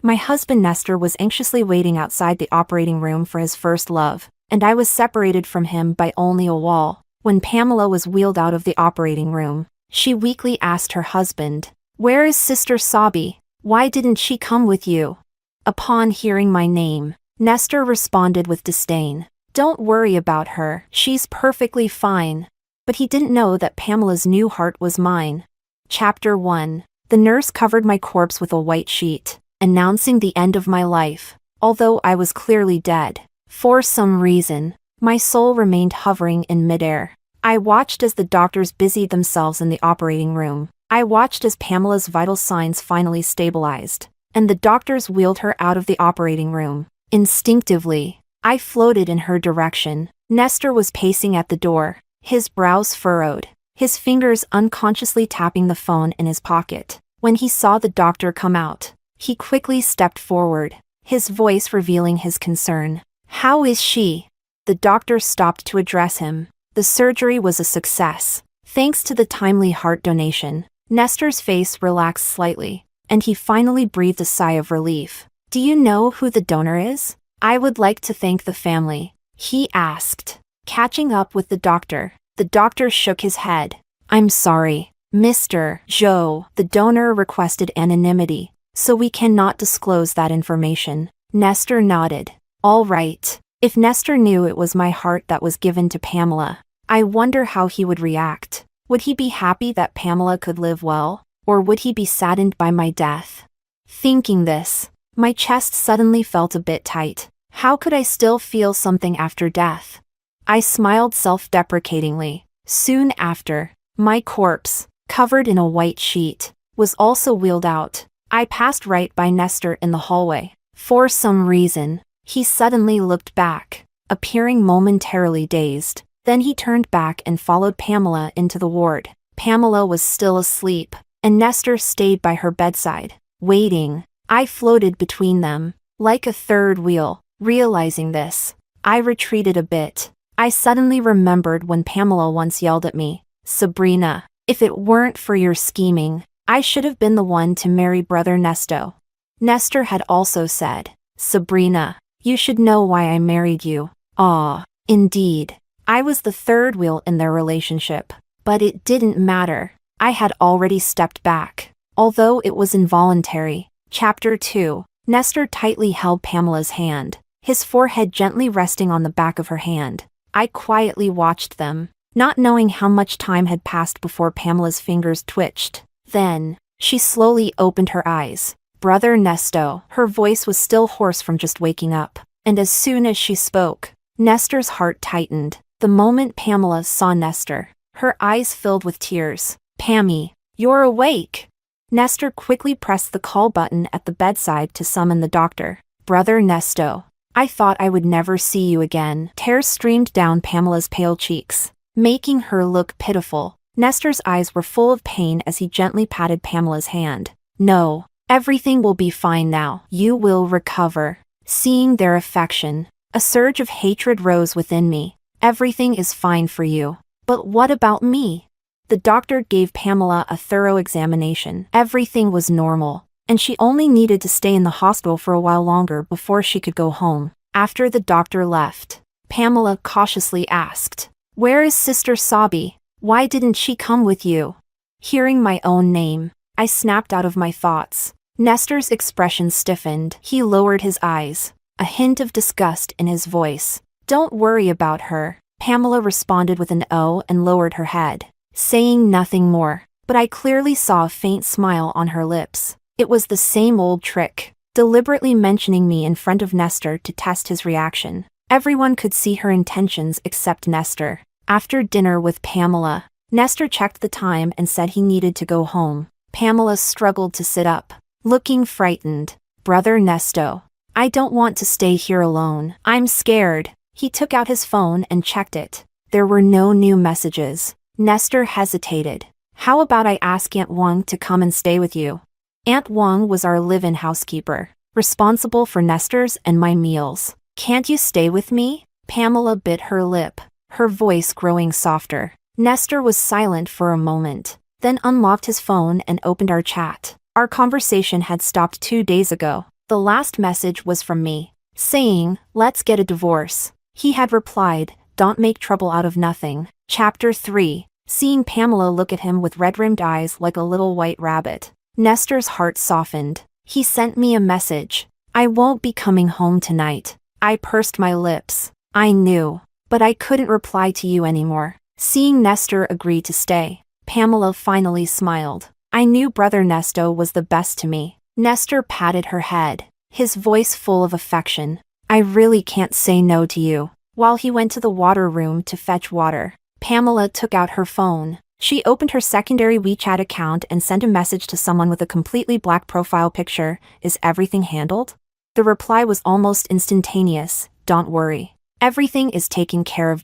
My husband Nestor was anxiously waiting outside the operating room for his first love, and I was separated from him by only a wall. When Pamela was wheeled out of the operating room, she weakly asked her husband, "Where is Sister Sabi? Why didn't she come with you?" Upon hearing my name, Nestor responded with disdain, "Don't worry about her, she's perfectly fine." But he didn't know that Pamela's new heart was mine. Chapter 1. The nurse covered my corpse with a white sheet, announcing the end of my life, although I was clearly dead. For some reason, my soul remained hovering in midair. I watched as the doctors busied themselves in the operating room. I watched as Pamela's vital signs finally stabilized, and the doctors wheeled her out of the operating room. Instinctively, I floated in her direction. Nestor was pacing at the door, his brows furrowed, his fingers unconsciously tapping the phone in his pocket. When he saw the doctor come out, he quickly stepped forward, his voice revealing his concern. "How is she?" The doctor stopped to address him. The surgery was a success, thanks to the timely heart donation. Nestor's face relaxed slightly, and he finally breathed a sigh of relief. "Do you know who the donor is?" "I would like to thank the family," he asked. Catching up with the doctor shook his head. "I'm sorry, Mr. Joe. The donor requested anonymity, so we cannot disclose that information." Nestor nodded. "All right." If Nestor knew it was my heart that was given to Pamela, I wonder how he would react. Would he be happy that Pamela could live well, or would he be saddened by my death? Thinking this, my chest suddenly felt a bit tight. How could I still feel something after death? I smiled self-deprecatingly. Soon after, my corpse, covered in a white sheet, was also wheeled out. I passed right by Nestor in the hallway. For some reason, he suddenly looked back, appearing momentarily dazed. Then he turned back and followed Pamela into the ward. Pamela was still asleep, and Nestor stayed by her bedside, waiting. I floated between them, like a third wheel. Realizing this, I retreated a bit. I suddenly remembered when Pamela once yelled at me, "Sabrina, if it weren't for your scheming, I should have been the one to marry Brother Nesto." Nestor had also said, "Sabrina, you should know why I married you." Ah, indeed. I was the third wheel in their relationship, but it didn't matter. I had already stepped back, although it was involuntary. Chapter 2. Nestor tightly held Pamela's hand, his forehead gently resting on the back of her hand. I quietly watched them, not knowing how much time had passed before Pamela's fingers twitched. Then, she slowly opened her eyes. "Brother Nesto." Her voice was still hoarse from just waking up, and as soon as she spoke, Nestor's heart tightened. The moment Pamela saw Nestor, her eyes filled with tears. "Pammy, you're awake." Nestor quickly pressed the call button at the bedside to summon the doctor. "Brother Nesto, I thought I would never see you again." Tears streamed down Pamela's pale cheeks, making her look pitiful. Nestor's eyes were full of pain as he gently patted Pamela's hand. "No, everything will be fine now. You will recover." Seeing their affection, a surge of hatred rose within me. "Everything is fine for you. But what about me?" The doctor gave Pamela a thorough examination. Everything was normal, and she only needed to stay in the hospital for a while longer before she could go home. After the doctor left, Pamela cautiously asked, "Where is Sister Sabi? Why didn't she come with you?" Hearing my own name, I snapped out of my thoughts. Nestor's expression stiffened. He lowered his eyes, a hint of disgust in his voice. "Don't worry about her," Pamela responded with an "oh" and lowered her head, saying nothing more. But I clearly saw a faint smile on her lips. It was the same old trick, deliberately mentioning me in front of Nestor to test his reaction. Everyone could see her intentions except Nestor. After dinner with Pamela, Nestor checked the time and said he needed to go home. Pamela struggled to sit up, looking frightened. "Brother Nesto, I don't want to stay here alone. I'm scared." He took out his phone and checked it. There were no new messages. Nestor hesitated. "How about I ask Aunt Wang to come and stay with you?" Aunt Wang was our live-in housekeeper, responsible for Nestor's and my meals. "Can't you stay with me?" Pamela bit her lip, her voice growing softer. Nestor was silent for a moment, then unlocked his phone and opened our chat. Our conversation had stopped 2 days ago. The last message was from me, saying, "Let's get a divorce." He had replied, "Don't make trouble out of nothing." Chapter 3. Seeing Pamela look at him with red-rimmed eyes like a little white rabbit, Nestor's heart softened. He sent me a message. "I won't be coming home tonight." I pursed my lips. I knew, but I couldn't reply to you anymore. Seeing Nestor agree to stay, Pamela finally smiled. I knew Brother Nesto was the best to me. Nestor patted her head, his voice full of affection. "I really can't say no to you." While he went to the water room to fetch water, Pamela took out her phone. She opened her secondary WeChat account and sent a message to someone with a completely black profile picture. "Is everything handled?" The reply was almost instantaneous. "Don't worry. Everything is taken care of."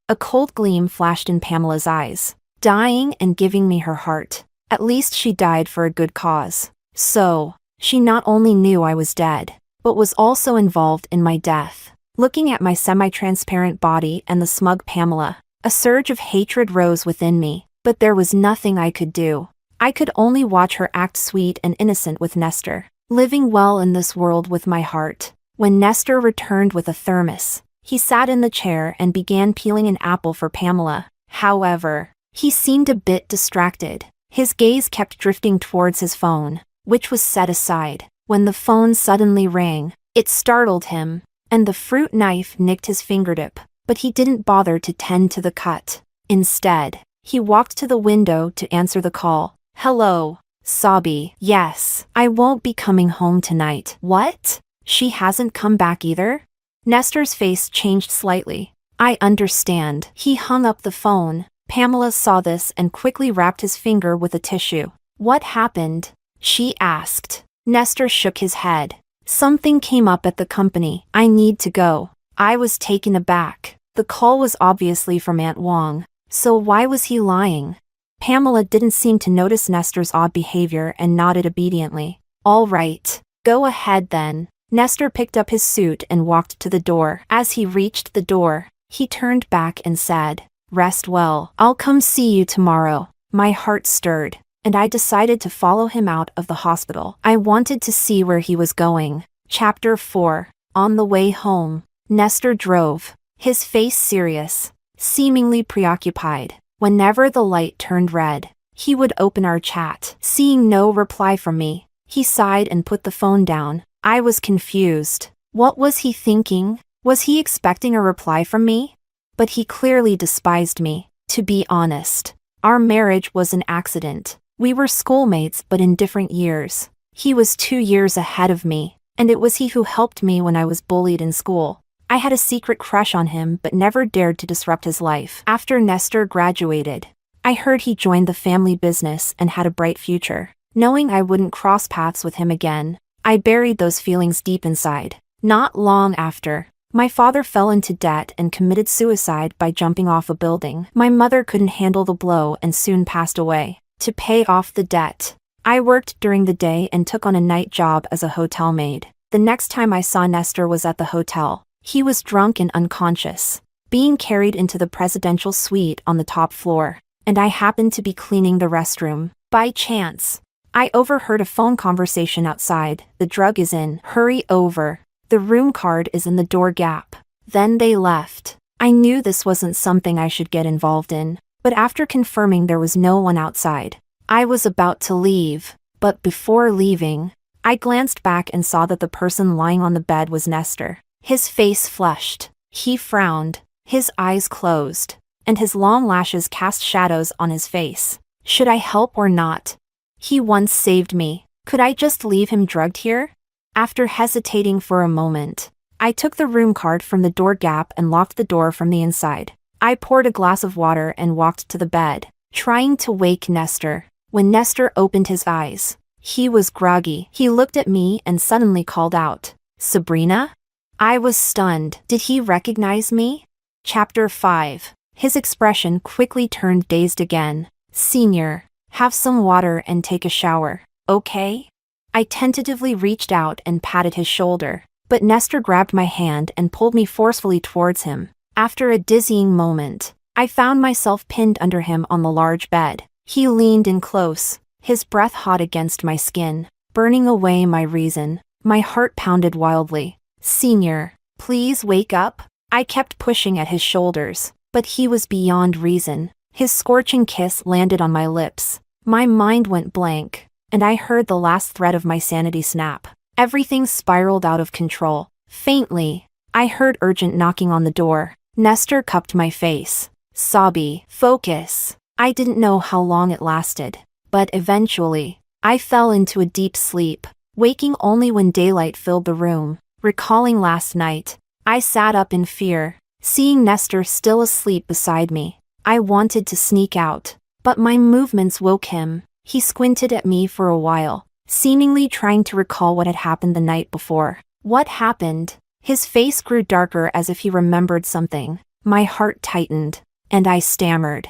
A cold gleam flashed in Pamela's eyes. Dying and giving me her heart. At least she died for a good cause. So, she not only knew I was dead, but was also involved in my death. Looking at my semi-transparent body and the smug Pamela, a surge of hatred rose within me, but there was nothing I could do. I could only watch her act sweet and innocent with Nestor, living well in this world with my heart. When Nestor returned with a thermos, he sat in the chair and began peeling an apple for Pamela. However, he seemed a bit distracted. His gaze kept drifting towards his phone, which was set aside. When the phone suddenly rang, it startled him, and the fruit knife nicked his fingertip, but he didn't bother to tend to the cut. Instead, he walked to the window to answer the call. "Hello, Sabi." "Yes, I won't be coming home tonight." "What? She hasn't come back either?" Nestor's face changed slightly. "I understand." He hung up the phone. Pamela saw this and quickly wrapped his finger with a tissue. "What happened?" she asked. Nestor shook his head. "Something came up at the company. I need to go." I was taken aback. The call was obviously from Aunt Wong. So why was he lying? Pamela didn't seem to notice Nestor's odd behavior and nodded obediently. "All right. Go ahead then." Nestor picked up his suit and walked to the door. As he reached the door, he turned back and said, "Rest well. I'll come see you tomorrow." My heart stirred, and I decided to follow him out of the hospital. I wanted to see where he was going. Chapter 4. On the way home, Nestor drove, his face serious, seemingly preoccupied. Whenever the light turned red, he would open our chat. Seeing no reply from me, he sighed and put the phone down. I was confused. What was he thinking? Was he expecting a reply from me? But he clearly despised me. To be honest, our marriage was an accident. We were schoolmates but in different years. He was 2 years ahead of me, and it was he who helped me when I was bullied in school. I had a secret crush on him but never dared to disrupt his life. After Nestor graduated, I heard he joined the family business and had a bright future. Knowing I wouldn't cross paths with him again, I buried those feelings deep inside. Not long after, my father fell into debt and committed suicide by jumping off a building. My mother couldn't handle the blow and soon passed away. To pay off the debt, I worked during the day and took on a night job as a hotel maid. The next time I saw Nestor was at the hotel. He was drunk and unconscious, being carried into the presidential suite on the top floor, and I happened to be cleaning the restroom. By chance, I overheard a phone conversation outside. "The drug is in. Hurry over. The room card is in the door gap." Then they left. I knew this wasn't something I should get involved in, but after confirming there was no one outside, I was about to leave. But before leaving, I glanced back and saw that the person lying on the bed was Nestor. His face flushed. He frowned, his eyes closed, and his long lashes cast shadows on his face. Should I help or not? He once saved me. Could I just leave him drugged here? After hesitating for a moment, I took the room card from the door gap and locked the door from the inside. I poured a glass of water and walked to the bed, trying to wake Nestor. When Nestor opened his eyes, he was groggy. He looked at me and suddenly called out, "Sabrina?" I was stunned. Did he recognize me? Chapter 5. His expression quickly turned dazed again. "Senior, have some water and take a shower, okay?" I tentatively reached out and patted his shoulder, but Nestor grabbed my hand and pulled me forcefully towards him. After a dizzying moment, I found myself pinned under him on the large bed. He leaned in close, his breath hot against my skin, burning away my reason. My heart pounded wildly. Senior, please wake up. I kept pushing at his shoulders, but he was beyond reason. His scorching kiss landed on my lips. My mind went blank, and I heard the last thread of my sanity snap. Everything spiraled out of control. Faintly, I heard urgent knocking on the door. Nestor cupped my face. Sobby, focus. I didn't know how long it lasted, but eventually, I fell into a deep sleep, waking only when daylight filled the room. Recalling last night, I sat up in fear, seeing Nestor still asleep beside me. I wanted to sneak out, but my movements woke him. He squinted at me for a while, seemingly trying to recall what had happened the night before. What happened? His face grew darker as if he remembered something. My heart tightened, and I stammered.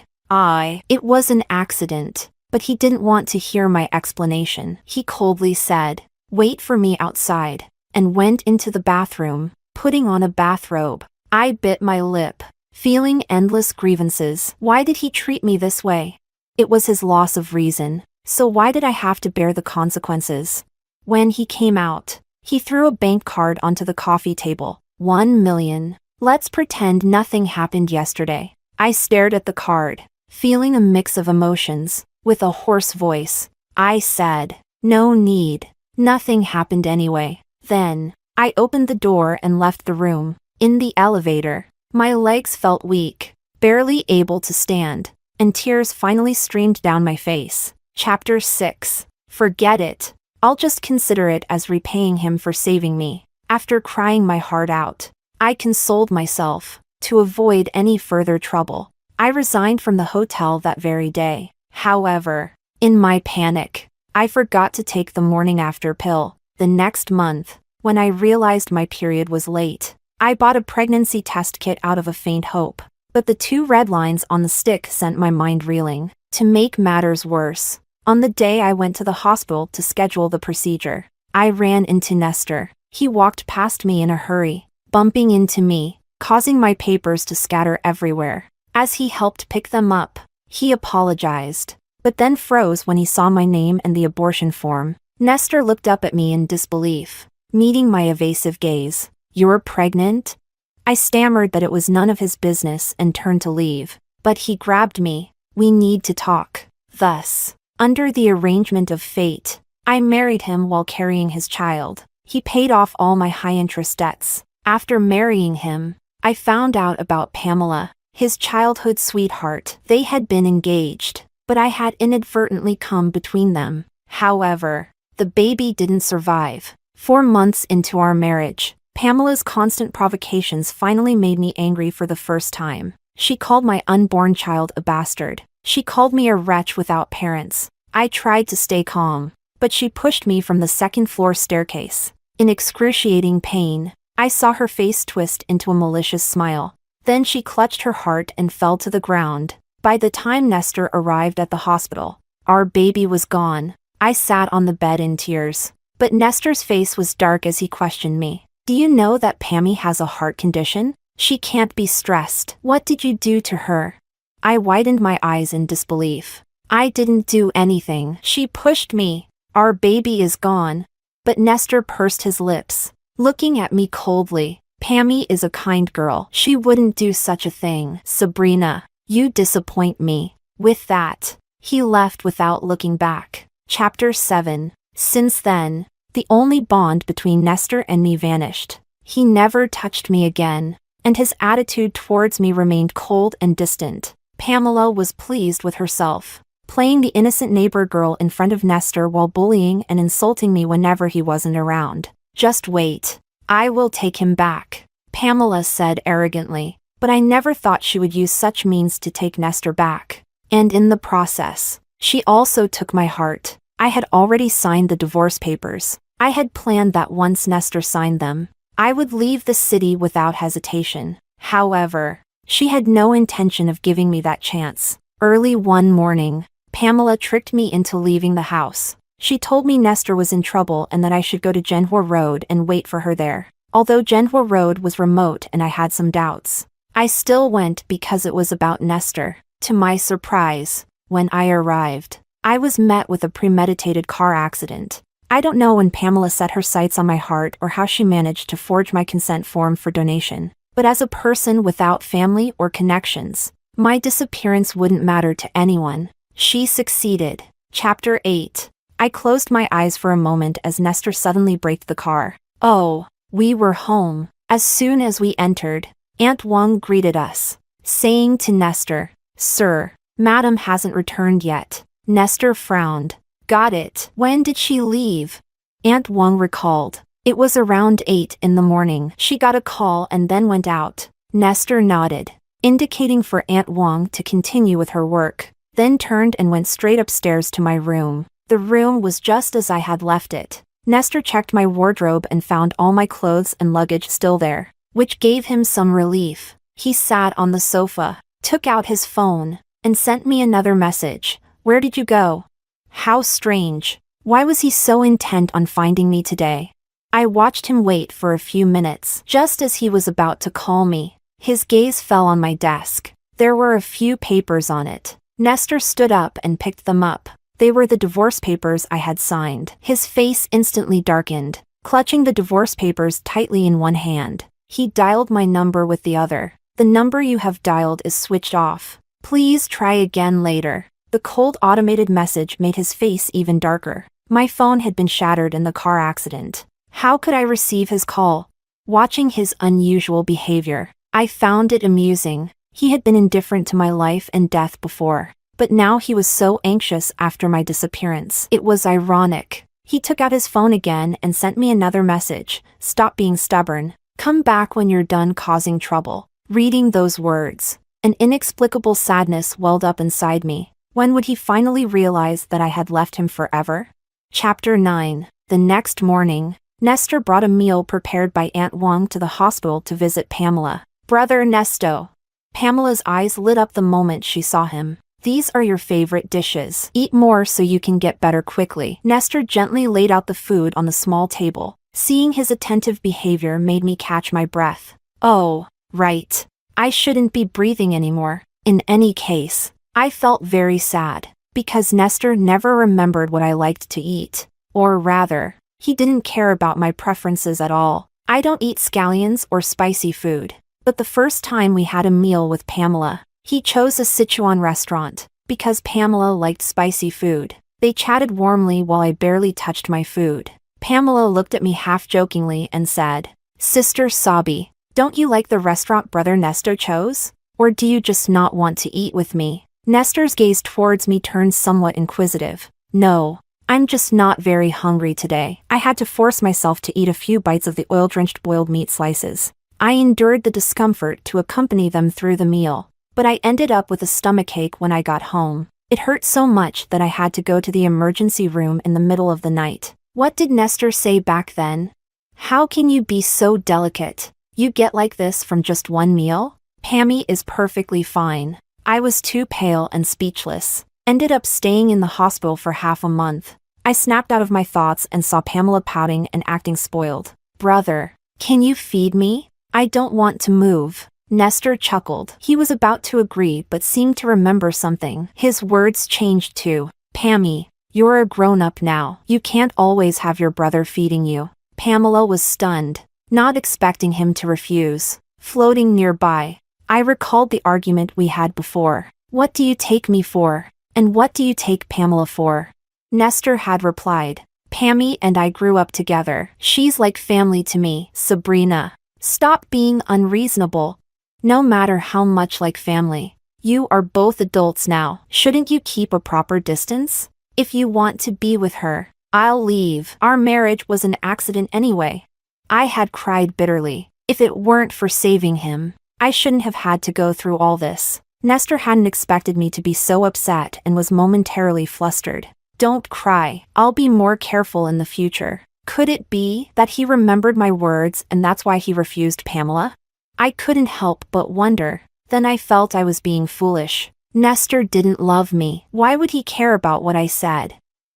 It was an accident, but he didn't want to hear my explanation. He coldly said, "Wait for me outside," and went into the bathroom, putting on a bathrobe. I bit my lip, feeling endless grievances. Why did he treat me this way? It was his loss of reason, so why did I have to bear the consequences? When he came out, he threw a bank card onto the coffee table. 1 million. Let's pretend nothing happened yesterday. I stared at the card, feeling a mix of emotions. With a hoarse voice, I said, "No need. Nothing happened anyway." Then, I opened the door and left the room. In the elevator, my legs felt weak, barely able to stand, and tears finally streamed down my face. Chapter 6. Forget it. I'll just consider it as repaying him for saving me. After crying my heart out, I consoled myself. To avoid any further trouble, I resigned from the hotel that very day. However, in my panic, I forgot to take the morning after pill. The next month, when I realized my period was late, I bought a pregnancy test kit out of a faint hope. But the 2 red lines on the stick sent my mind reeling. To make matters worse, on the day I went to the hospital to schedule the procedure, I ran into Nestor. He walked past me in a hurry, bumping into me, causing my papers to scatter everywhere. As he helped pick them up, he apologized, but then froze when he saw my name and the abortion form. Nestor looked up at me in disbelief, meeting my evasive gaze. "You're pregnant?" I stammered that it was none of his business and turned to leave, but he grabbed me. "We need to talk." Thus, under the arrangement of fate, I married him while carrying his child. He paid off all my high-interest debts. After marrying him, I found out about Pamela, his childhood sweetheart. They had been engaged, but I had inadvertently come between them. However, the baby didn't survive. 4 months into our marriage, Pamela's constant provocations finally made me angry for the first time. She called my unborn child a bastard. She called me a wretch without parents. I tried to stay calm, but she pushed me from the second-floor staircase. In excruciating pain, I saw her face twist into a malicious smile. Then she clutched her heart and fell to the ground. By the time Nestor arrived at the hospital, our baby was gone. I sat on the bed in tears, but Nestor's face was dark as he questioned me. "Do you know that Pammy has a heart condition? She can't be stressed. What did you do to her?" I widened my eyes in disbelief. "I didn't do anything. She pushed me. Our baby is gone." But Nestor pursed his lips, looking at me coldly. "Pammy is a kind girl. She wouldn't do such a thing." "Sabrina, you disappoint me." With that, he left without looking back. Chapter 7. Since then, the only bond between Nestor and me vanished. He never touched me again, and his attitude towards me remained cold and distant. Pamela was pleased with herself, playing the innocent neighbor girl in front of Nestor while bullying and insulting me whenever he wasn't around. "Just wait. I will take him back," Pamela said arrogantly, but I never thought she would use such means to take Nestor back. And in the process, she also took my heart. I had already signed the divorce papers. I had planned that once Nestor signed them, I would leave the city without hesitation. However, she had no intention of giving me that chance. Early one morning, Pamela tricked me into leaving the house. She told me Nestor was in trouble and that I should go to Genhua Road and wait for her there. Although Genhua Road was remote and I had some doubts, I still went because it was about Nestor. To my surprise, when I arrived, I was met with a premeditated car accident. I don't know when Pamela set her sights on my heart or how she managed to forge my consent form for donation, but as a person without family or connections, my disappearance wouldn't matter to anyone. She succeeded. Chapter 8. I closed my eyes for a moment as Nestor suddenly braked the car. Oh, we were home. As soon as we entered, Aunt Wang greeted us, saying to Nestor, "Sir, Madam hasn't returned yet." Nestor frowned. Got it. When did she leave? Aunt Wang recalled. It was around 8 in the morning. She got a call and then went out. Nestor nodded, indicating for Aunt Wang to continue with her work, then turned and went straight upstairs to my room. The room was just as I had left it. Nestor checked my wardrobe and found all my clothes and luggage still there, which gave him some relief. He sat on the sofa, took out his phone, and sent me another message. Where did you go? How strange. Why was he so intent on finding me today? I watched him wait for a few minutes. Just as he was about to call me, his gaze fell on my desk. There were a few papers on it. Nestor stood up and picked them up. They were the divorce papers I had signed. His face instantly darkened. Clutching the divorce papers tightly in one hand, he dialed my number with the other. The number you have dialed is switched off. Please try again later. The cold automated message made his face even darker. My phone had been shattered in the car accident. How could I receive his call? Watching his unusual behavior, I found it amusing. He had been indifferent to my life and death before, but now he was so anxious after my disappearance. It was ironic. He took out his phone again and sent me another message. Stop being stubborn. Come back when you're done causing trouble. Reading those words, an inexplicable sadness welled up inside me. When would he finally realize that I had left him forever? Chapter 9. The next morning, Nestor brought a meal prepared by Aunt Wang to the hospital to visit Pamela. Brother Nesto. Pamela's eyes lit up the moment she saw him. These are your favorite dishes. Eat more so you can get better quickly. Nestor gently laid out the food on the small table. Seeing his attentive behavior made me catch my breath. Oh, right. I shouldn't be breathing anymore. In any case, I felt very sad, because Nestor never remembered what I liked to eat. Or rather, he didn't care about my preferences at all. I don't eat scallions or spicy food. But the first time we had a meal with Pamela, he chose a Sichuan restaurant, because Pamela liked spicy food. They chatted warmly while I barely touched my food. Pamela looked at me half-jokingly and said, "Sister Sabi, don't you like the restaurant Brother Nestor chose? Or do you just not want to eat with me?" Nestor's gaze towards me turned somewhat inquisitive. No, I'm just not very hungry today. I had to force myself to eat a few bites of the oil-drenched boiled meat slices. I endured the discomfort to accompany them through the meal, but I ended up with a stomachache when I got home. It hurt so much that I had to go to the emergency room in the middle of the night. What did Nestor say back then? How can you be so delicate? You get like this from just one meal? Pammy is perfectly fine. I was too pale and speechless. Ended up staying in the hospital for half a month. I snapped out of my thoughts and saw Pamela pouting and acting spoiled. Brother, can you feed me? I don't want to move. Nestor chuckled. He was about to agree but seemed to remember something. His words changed to, Pammy, you're a grown-up now. You can't always have your brother feeding you. Pamela was stunned, not expecting him to refuse. Floating nearby, I recalled the argument we had before. What do you take me for? And what do you take Pamela for? Nestor had replied, Pammy and I grew up together. She's like family to me. Sabrina, stop being unreasonable. No matter how much like family, you are both adults now. Shouldn't you keep a proper distance? If you want to be with her, I'll leave. Our marriage was an accident anyway. I had cried bitterly. If it weren't for saving him, I shouldn't have had to go through all this. Nestor hadn't expected me to be so upset and was momentarily flustered. Don't cry. I'll be more careful in the future. Could it be that he remembered my words and that's why he refused Pamela? I couldn't help but wonder. Then I felt I was being foolish. Nestor didn't love me. Why would he care about what I said?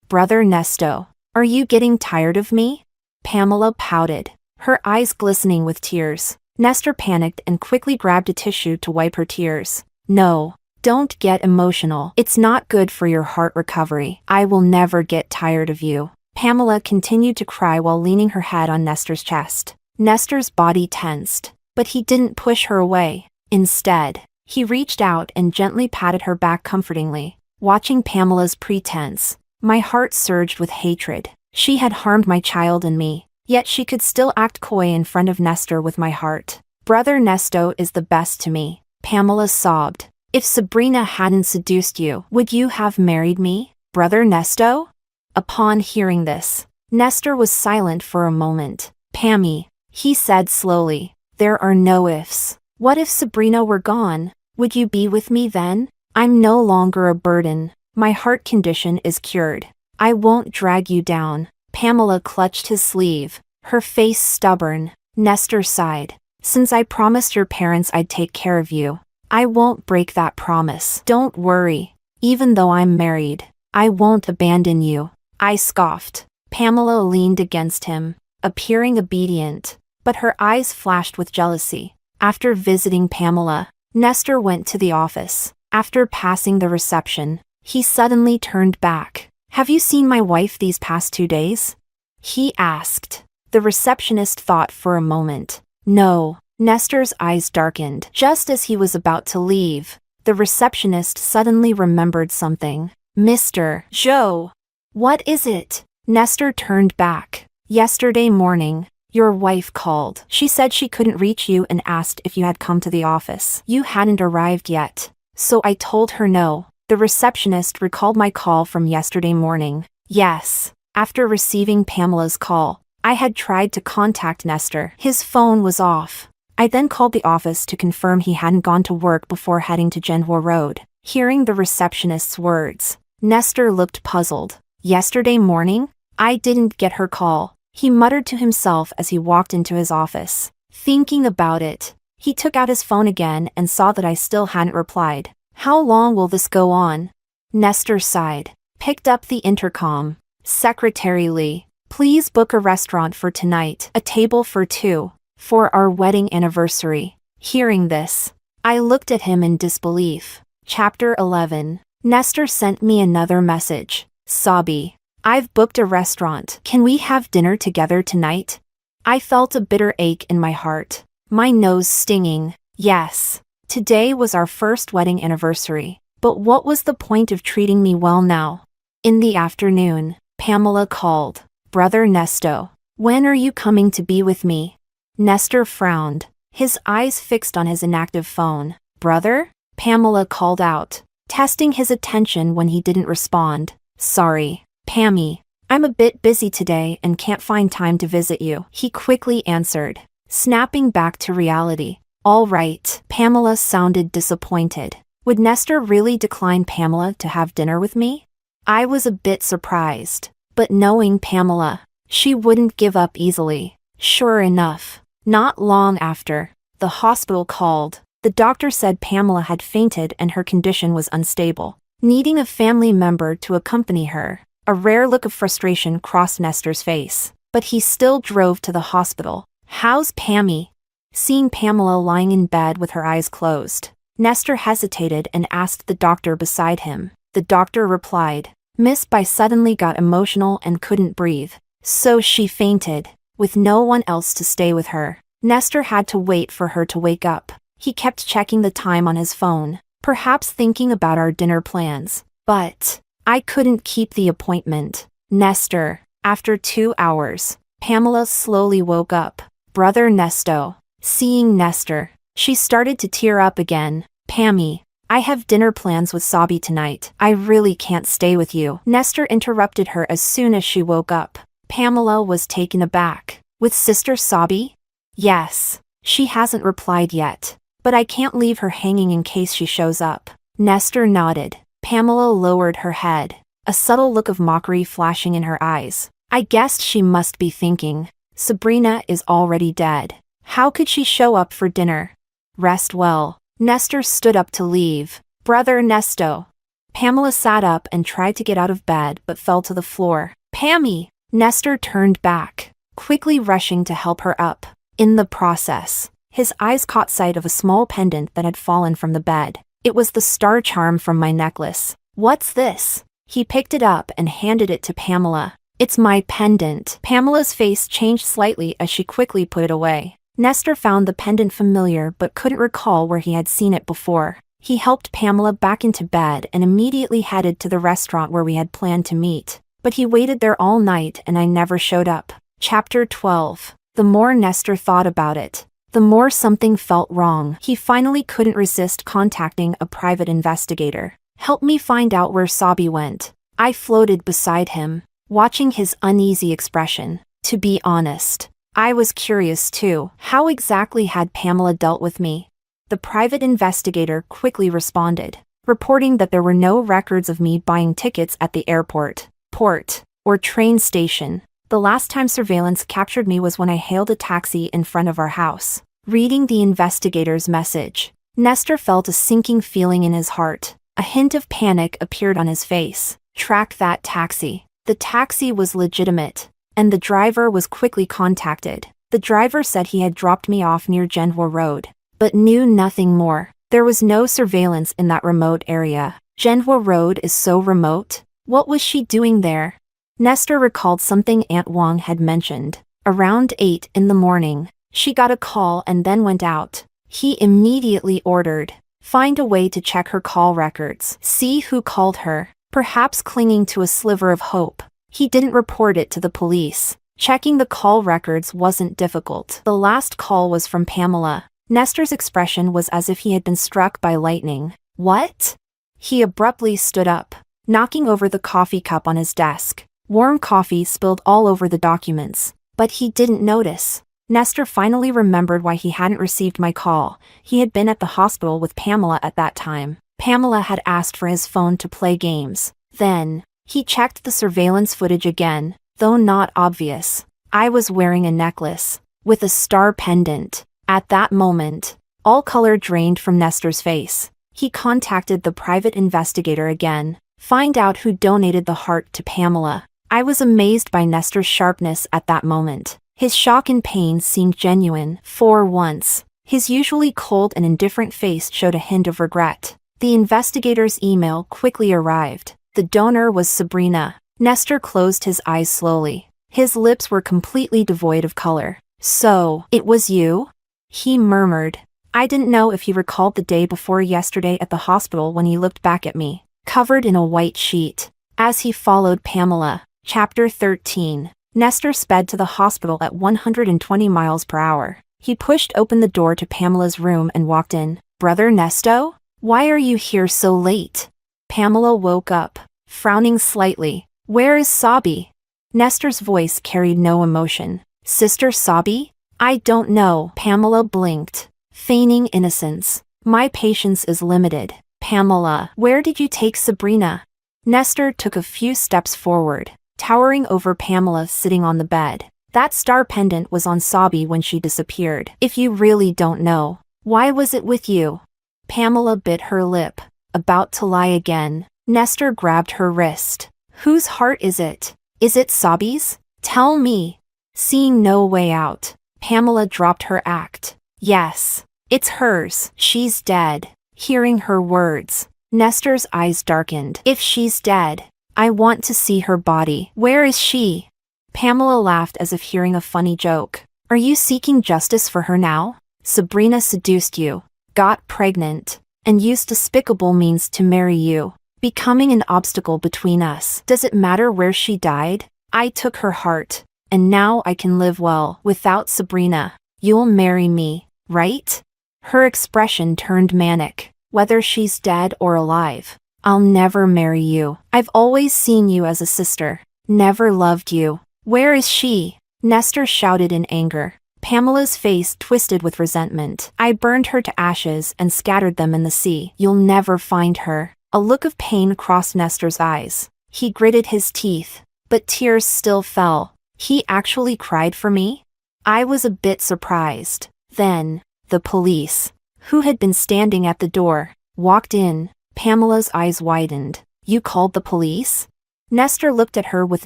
Brother Nesto, are you getting tired of me? Pamela pouted, her eyes glistening with tears. Nestor panicked and quickly grabbed a tissue to wipe her tears. No, don't get emotional. It's not good for your heart recovery. I will never get tired of you. Pamela continued to cry while leaning her head on Nestor's chest. Nestor's body tensed, but he didn't push her away. Instead, he reached out and gently patted her back comfortingly. Watching Pamela's pretense, my heart surged with hatred. She had harmed my child and me, yet she could still act coy in front of Nestor with my heart. Brother Nesto is the best to me, Pamela sobbed. If Sabrina hadn't seduced you, would you have married me, Brother Nesto? Upon hearing this, Nestor was silent for a moment. Pammy, he said slowly, there are no ifs. What if Sabrina were gone? Would you be with me then? I'm no longer a burden. My heart condition is cured. I won't drag you down. Pamela clutched his sleeve, her face stubborn. Nestor sighed. Since I promised your parents I'd take care of you, I won't break that promise. Don't worry. Even though I'm married, I won't abandon you. I scoffed. Pamela leaned against him, appearing obedient, but her eyes flashed with jealousy. After visiting Pamela, Nestor went to the office. After passing the reception, he suddenly turned back. Have you seen my wife these past 2 days? He asked. The receptionist thought for a moment. No. Nestor's eyes darkened. Just as he was about to leave, the receptionist suddenly remembered something. Mr. Joe. What is it? Nestor turned back. Yesterday morning, your wife called. She said she couldn't reach you and asked if you had come to the office. You hadn't arrived yet. So I told her no. The receptionist recalled my call from yesterday morning. Yes. After receiving Pamela's call, I had tried to contact Nestor. His phone was off. I then called the office to confirm he hadn't gone to work before heading to Genhua Road. Hearing the receptionist's words, Nestor looked puzzled. Yesterday morning? I didn't get her call, he muttered to himself as he walked into his office. Thinking about it, he took out his phone again and saw that I still hadn't replied. How long will this go on? Nestor sighed, picked up the intercom. Secretary Lee, please book a restaurant for tonight, a table for 2, for our wedding anniversary. Hearing this, I looked at him in disbelief. Chapter 11. Nestor sent me another message. Sabi, I've booked a restaurant. Can we have dinner together tonight? I felt a bitter ache in my heart, my nose stinging. Yes, today was our first wedding anniversary, but what was the point of treating me well now? In the afternoon, Pamela called. Brother Nesto, when are you coming to be with me? Nestor frowned, his eyes fixed on his inactive phone. Brother? Pamela called out, testing his attention when he didn't respond. Sorry, Pammy, I'm a bit busy today and can't find time to visit you, he quickly answered, snapping back to reality. All right. Pamela sounded disappointed. Would Nestor really decline Pamela to have dinner with me? I was a bit surprised, but knowing Pamela, she wouldn't give up easily. Sure enough, not long after, the hospital called. The doctor said Pamela had fainted and her condition was unstable, needing a family member to accompany her. A rare look of frustration crossed Nestor's face, but he still drove to the hospital. How's Pammy? Seeing Pamela lying in bed with her eyes closed, Nestor hesitated and asked the doctor beside him. The doctor replied, Miss Bai suddenly got emotional and couldn't breathe, so she fainted, with no one else to stay with her. Nestor had to wait for her to wake up. He kept checking the time on his phone, perhaps thinking about our dinner plans. But I couldn't keep the appointment. Nestor. After 2 hours, Pamela slowly woke up. Brother Nesto. Seeing Nestor, she started to tear up again. Pammy, I have dinner plans with Sabi tonight. I really can't stay with you. Nestor interrupted her as soon as she woke up. Pamela was taken aback. With Sister Sabi? Yes. She hasn't replied yet, but I can't leave her hanging in case she shows up. Nestor nodded. Pamela lowered her head, a subtle look of mockery flashing in her eyes. I guessed she must be thinking, Sabrina is already dead. How could she show up for dinner? Rest well. Nestor stood up to leave. Brother Nesto. Pamela sat up and tried to get out of bed but fell to the floor. Pammy! Nestor turned back, quickly rushing to help her up. In the process, his eyes caught sight of a small pendant that had fallen from the bed. It was the star charm from my necklace. What's this? He picked it up and handed it to Pamela. It's my pendant. Pamela's face changed slightly as she quickly put it away. Nestor found the pendant familiar but couldn't recall where he had seen it before. He helped Pamela back into bed and immediately headed to the restaurant where we had planned to meet. But he waited there all night and I never showed up. Chapter 12. The more Nestor thought about it, the more something felt wrong. He finally couldn't resist contacting a private investigator. Help me find out where Sabi went. I floated beside him, watching his uneasy expression. To be honest, I was curious too. How exactly had Pamela dealt with me? The private investigator quickly responded, reporting that there were no records of me buying tickets at the airport, port, or train station. The last time surveillance captured me was when I hailed a taxi in front of our house. Reading the investigator's message, Nestor felt a sinking feeling in his heart. A hint of panic appeared on his face. Track that taxi. The taxi was legitimate, and the driver was quickly contacted. The driver said he had dropped me off near Genwa Road, but knew nothing more. There was no surveillance in that remote area. Genwa Road is so remote. What was she doing there? Nestor recalled something Aunt Wang had mentioned. Around 8 in the morning, she got a call and then went out. He immediately ordered, find a way to check her call records. See who called her, perhaps clinging to a sliver of hope. He didn't report it to the police. Checking the call records wasn't difficult. The last call was from Pamela. Nestor's expression was as if he had been struck by lightning. What? He abruptly stood up, knocking over the coffee cup on his desk. Warm coffee spilled all over the documents, but he didn't notice. Nestor finally remembered why he hadn't received my call. He had been at the hospital with Pamela at that time. Pamela had asked for his phone to play games. Then, he checked the surveillance footage again, though not obvious. I was wearing a necklace, with a star pendant. At that moment, all color drained from Nestor's face. He contacted the private investigator again. Find out who donated the heart to Pamela. I was amazed by Nestor's sharpness at that moment. His shock and pain seemed genuine. For once, his usually cold and indifferent face showed a hint of regret. The investigator's email quickly arrived. The donor was Sabrina. Nestor closed his eyes slowly. His lips were completely devoid of color. So, it was you? He murmured. I didn't know if he recalled the day before yesterday at the hospital when he looked back at me, covered in a white sheet. As he followed Pamela. Chapter 13. Nestor sped to the hospital at 120 miles per hour. He pushed open the door to Pamela's room and walked in. Brother Nesto? Why are you here so late? Pamela woke up, frowning slightly. Where is Sabi? Nestor's voice carried no emotion. Sister Sabi? I don't know. Pamela blinked, feigning innocence. My patience is limited. Pamela, where did you take Sabrina? Nestor took a few steps forward, towering over Pamela sitting on the bed. That star pendant was on Sabi when she disappeared. If you really don't know, why was it with you? Pamela bit her lip, about to lie again. Nestor grabbed her wrist. Whose heart is it? Is it Sabi's? Tell me. Seeing no way out, Pamela dropped her act. Yes, it's hers. She's dead. Hearing her words, Nestor's eyes darkened. If she's dead, I want to see her body. Where is she? Pamela laughed as if hearing a funny joke. Are you seeking justice for her now? Sabrina seduced you, got pregnant, and used despicable means to marry you, becoming an obstacle between us. Does it matter where she died? I took her heart, and now I can live well without Sabrina. You'll marry me, right? Her expression turned manic. Whether she's dead or alive, I'll never marry you. I've always seen you as a sister, never loved you. Where is she? Nestor shouted in anger. Pamela's face twisted with resentment. I burned her to ashes and scattered them in the sea. You'll never find her. A look of pain crossed Nestor's eyes. He gritted his teeth, but tears still fell. He actually cried for me? I was a bit surprised. Then, the police, who had been standing at the door, walked in. Pamela's eyes widened. You called the police? Nestor looked at her with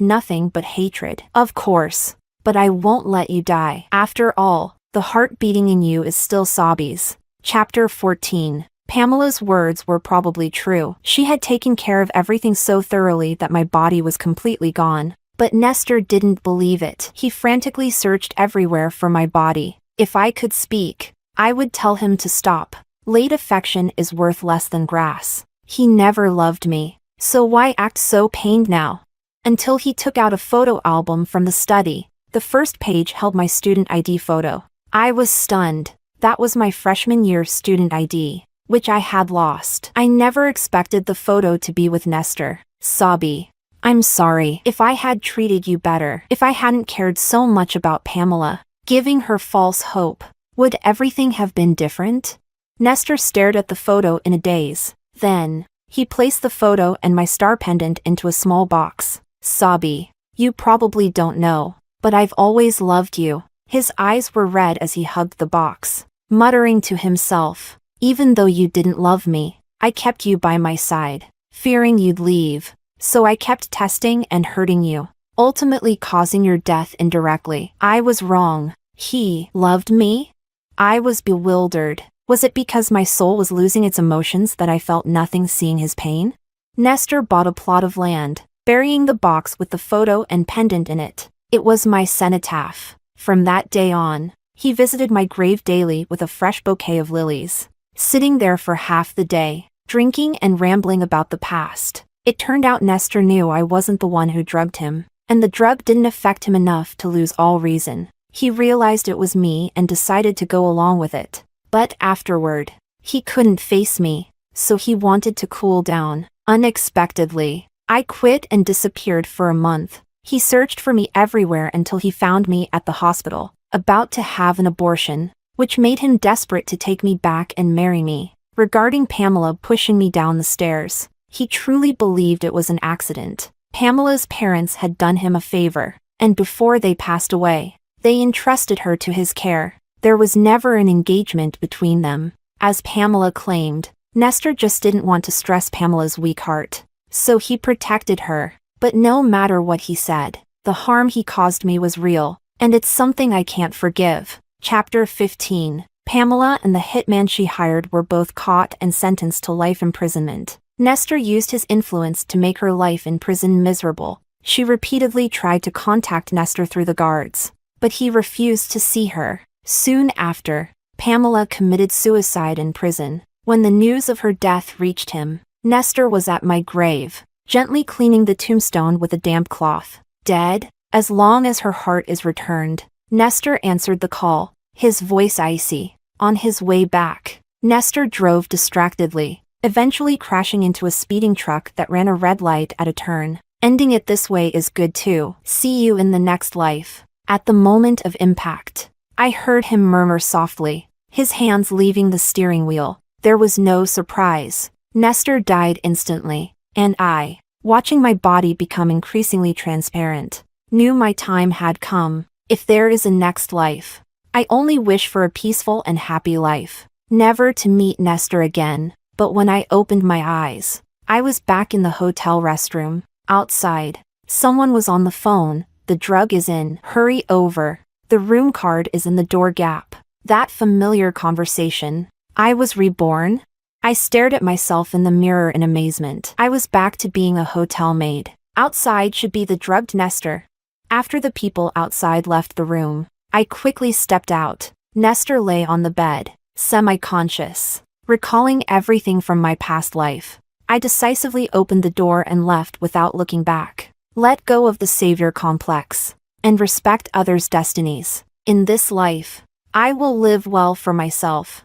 nothing but hatred. Of course, but I won't let you die. After all, the heart beating in you is still Sabi's. Chapter 14. Pamela's words were probably true. She had taken care of everything so thoroughly that my body was completely gone. But Nestor didn't believe it. He frantically searched everywhere for my body. If I could speak, I would tell him to stop. Late affection is worth less than grass. He never loved me, so why act so pained now? Until he took out a photo album from the study. The first page held my student ID photo. I was stunned. That was my freshman year student ID, which I had lost. I never expected the photo to be with Nestor. Sobby. I'm sorry if I had treated you better, if I hadn't cared so much about Pamela, giving her false hope. Would everything have been different? Nestor stared at the photo in a daze. Then, he placed the photo and my star pendant into a small box. Sobby, you probably don't know, but I've always loved you. His eyes were red as he hugged the box, muttering to himself, even though you didn't love me, I kept you by my side, fearing you'd leave. So I kept testing and hurting you, ultimately causing your death indirectly. I was wrong. He loved me? I was bewildered. Was it because my soul was losing its emotions that I felt nothing seeing his pain? Nestor bought a plot of land, burying the box with the photo and pendant in it. It was my cenotaph. From that day on, he visited my grave daily with a fresh bouquet of lilies, sitting there for half the day, drinking and rambling about the past. It turned out Nestor knew I wasn't the one who drugged him, and the drug didn't affect him enough to lose all reason. He realized it was me and decided to go along with it. But afterward, he couldn't face me, so he wanted to cool down. Unexpectedly, I quit and disappeared for a month. He searched for me everywhere until he found me at the hospital, about to have an abortion, which made him desperate to take me back and marry me. Regarding Pamela pushing me down the stairs, he truly believed it was an accident. Pamela's parents had done him a favor, and before they passed away, they entrusted her to his care. There was never an engagement between them. As Pamela claimed, Nestor just didn't want to stress Pamela's weak heart, so he protected her. But no matter what he said, the harm he caused me was real, and it's something I can't forgive. Chapter 15. Pamela and the hitman she hired were both caught and sentenced to life imprisonment. Nestor used his influence to make her life in prison miserable. She repeatedly tried to contact Nestor through the guards, but he refused to see her. Soon after, Pamela committed suicide in prison. When the news of her death reached him, Nestor was at my grave, gently cleaning the tombstone with a damp cloth. Dead? As long as her heart is returned. Nestor answered the call, his voice icy. On his way back, Nestor drove distractedly, eventually crashing into a speeding truck that ran a red light at a turn. Ending it this way is good too. See you in the next life. At the moment of impact, I heard him murmur softly, his hands leaving the steering wheel. There was no surprise. Nestor died instantly, and I, watching my body become increasingly transparent, knew my time had come. If there is a next life, I only wish for a peaceful and happy life. Never to meet Nestor again. But when I opened my eyes, I was back in the hotel restroom. Outside, someone was on the phone. The drug is in. Hurry over. The room card is in the door gap. That familiar conversation. I was reborn. I stared at myself in the mirror in amazement. I was back to being a hotel maid. Outside should be the drugged Nestor. After the people outside left the room, I quickly stepped out. Nestor lay on the bed, semi-conscious, recalling everything from my past life. I decisively opened the door and left without looking back. Let go of the savior complex, and respect others' destinies. In this life, I will live well for myself.